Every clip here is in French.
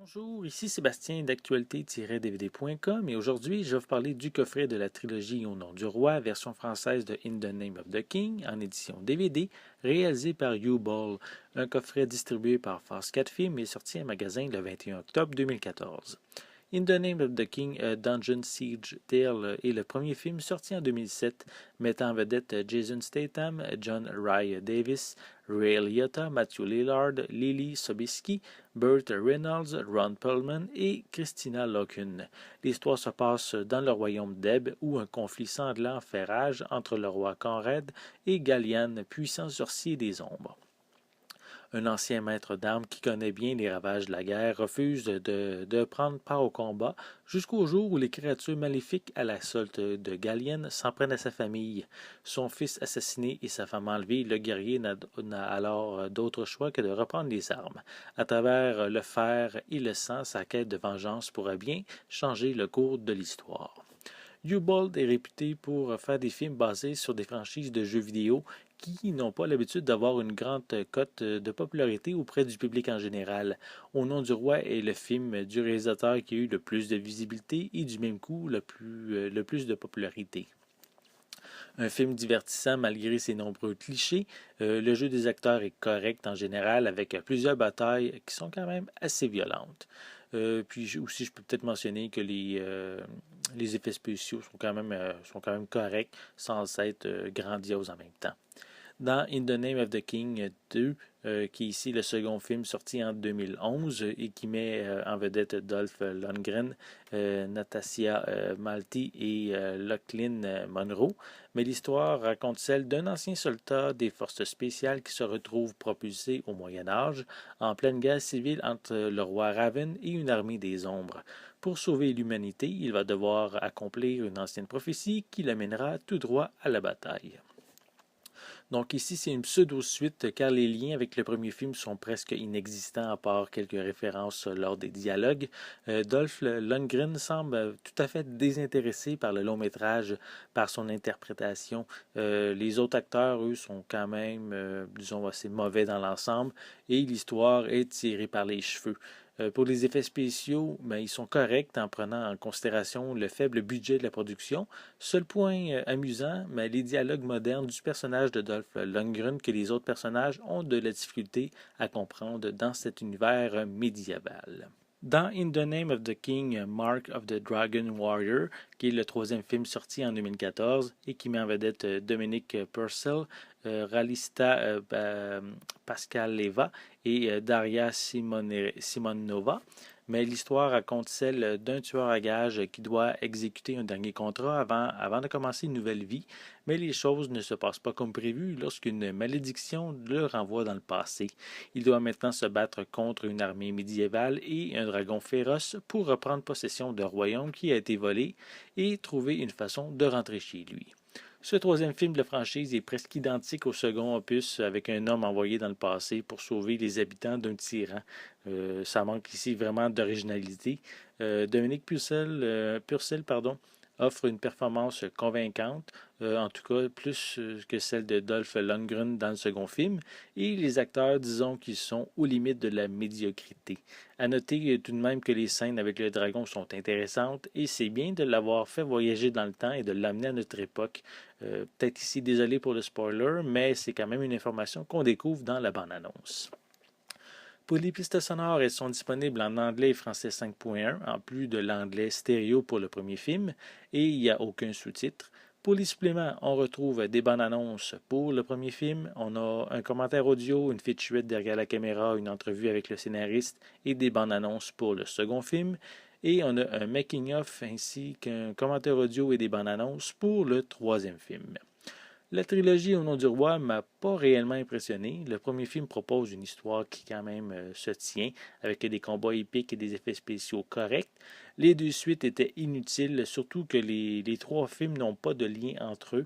Bonjour, ici Sébastien d'actualité-dvd.com et aujourd'hui je vais vous parler du coffret de la trilogie Au nom du roi, version française de In the Name of the King en édition DVD, réalisé par U-Ball, un coffret distribué par Fast 4 Films et sorti en magasin le 21 octobre 2014. In the Name of the King, Dungeon Siege Tale est le premier film sorti en 2007, mettant en vedette Jason Statham, John Rhys Davis, Ray Liotta, Matthew Lillard, Lily Sobieski, Burt Reynolds, Ron Perlman et Christina Loken. L'histoire se passe dans le royaume d'Eb, où un conflit sanglant fait rage entre le roi Conrad et Gallian, puissant sorcier des ombres. Un ancien maître d'armes qui connaît bien les ravages de la guerre refuse de prendre part au combat jusqu'au jour où les créatures maléfiques à la solde de Galien s'en prennent à sa famille. Son fils assassiné et sa femme enlevée, le guerrier n'a alors d'autre choix que de reprendre les armes. À travers le fer et le sang, sa quête de vengeance pourra bien changer le cours de l'histoire. U-Bolt est réputé pour faire des films basés sur des franchises de jeux vidéo qui n'ont pas l'habitude d'avoir une grande cote de popularité auprès du public en général. Au nom du roi est le film du réalisateur qui a eu le plus de visibilité et du même coup le plus de popularité. Un film divertissant malgré ses nombreux clichés, le jeu des acteurs est correct en général avec plusieurs batailles qui sont quand même assez violentes. Puis aussi, je peux peut-être mentionner que les effets spéciaux sont quand même corrects sans être grandioses en même temps. Dans In the Name of the King 2, qui est ici le second film sorti en 2011 et qui met en vedette Dolph Lundgren, Natasha Malty et Lachlan Monroe. Mais l'histoire raconte celle d'un ancien soldat des forces spéciales qui se retrouve propulsé au Moyen Âge en pleine guerre civile entre le roi Raven et une armée des ombres. Pour sauver l'humanité, il va devoir accomplir une ancienne prophétie qui l'amènera tout droit à la bataille. Donc ici, c'est une pseudo-suite car les liens avec le premier film sont presque inexistants à part quelques références lors des dialogues. Dolph Lundgren semble tout à fait désintéressé par le long métrage, par son interprétation. Les autres acteurs, eux, sont quand même, disons, assez mauvais dans l'ensemble et l'histoire est tirée par les cheveux. Pour les effets spéciaux, ben, ils sont corrects en prenant en considération le faible budget de la production. Seul point amusant, mais les dialogues modernes du personnage de Dolph Lundgren que les autres personnages ont de la difficulté à comprendre dans cet univers médiéval. Dans In the Name of the King, Mark of the Dragon Warrior, qui est le troisième film sorti en 2014 et qui met en vedette Dominic Purcell, Ralista Pascaleva et Daria Simonova. Mais l'histoire raconte celle d'un tueur à gages qui doit exécuter un dernier contrat avant de commencer une nouvelle vie. Mais les choses ne se passent pas comme prévu lorsqu'une malédiction le renvoie dans le passé. Il doit maintenant se battre contre une armée médiévale et un dragon féroce pour reprendre possession d'un royaume qui a été volé et trouver une façon de rentrer chez lui. Ce troisième film de la franchise est presque identique au second opus avec un homme envoyé dans le passé pour sauver les habitants d'un tyran. Ça manque ici vraiment d'originalité. Dominique Purcell offre une performance convaincante, en tout cas plus que celle de Dolph Lundgren dans le second film, et les acteurs, disons qu'ils sont aux limites de la médiocrité. À noter tout de même que les scènes avec le dragon sont intéressantes, et c'est bien de l'avoir fait voyager dans le temps et de l'amener à notre époque. Peut-être ici, désolé pour le spoiler, mais c'est quand même une information qu'on découvre dans la bande-annonce. Pour les pistes sonores, elles sont disponibles en anglais et français 5.1, en plus de l'anglais stéréo pour le premier film, et il n'y a aucun sous-titre. Pour les suppléments, on retrouve des bandes annonces pour le premier film, on a un commentaire audio, une featurette derrière la caméra, une entrevue avec le scénariste et des bandes annonces pour le second film, et on a un making-of ainsi qu'un commentaire audio et des bandes annonces pour le troisième film. La trilogie Au nom du roi m'a pas réellement impressionné. Le premier film propose une histoire qui quand même se tient, avec des combats épiques et des effets spéciaux corrects. Les deux suites étaient inutiles, surtout que les trois films n'ont pas de lien entre eux.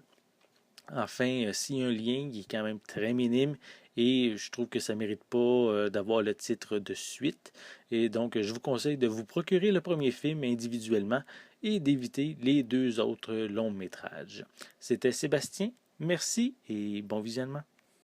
Enfin, s'il y a un lien, il est quand même très minime et je trouve que ça ne mérite pas d'avoir le titre de suite. Et donc, je vous conseille de vous procurer le premier film individuellement et d'éviter les deux autres longs métrages. C'était Sébastien. Merci et bon visionnement.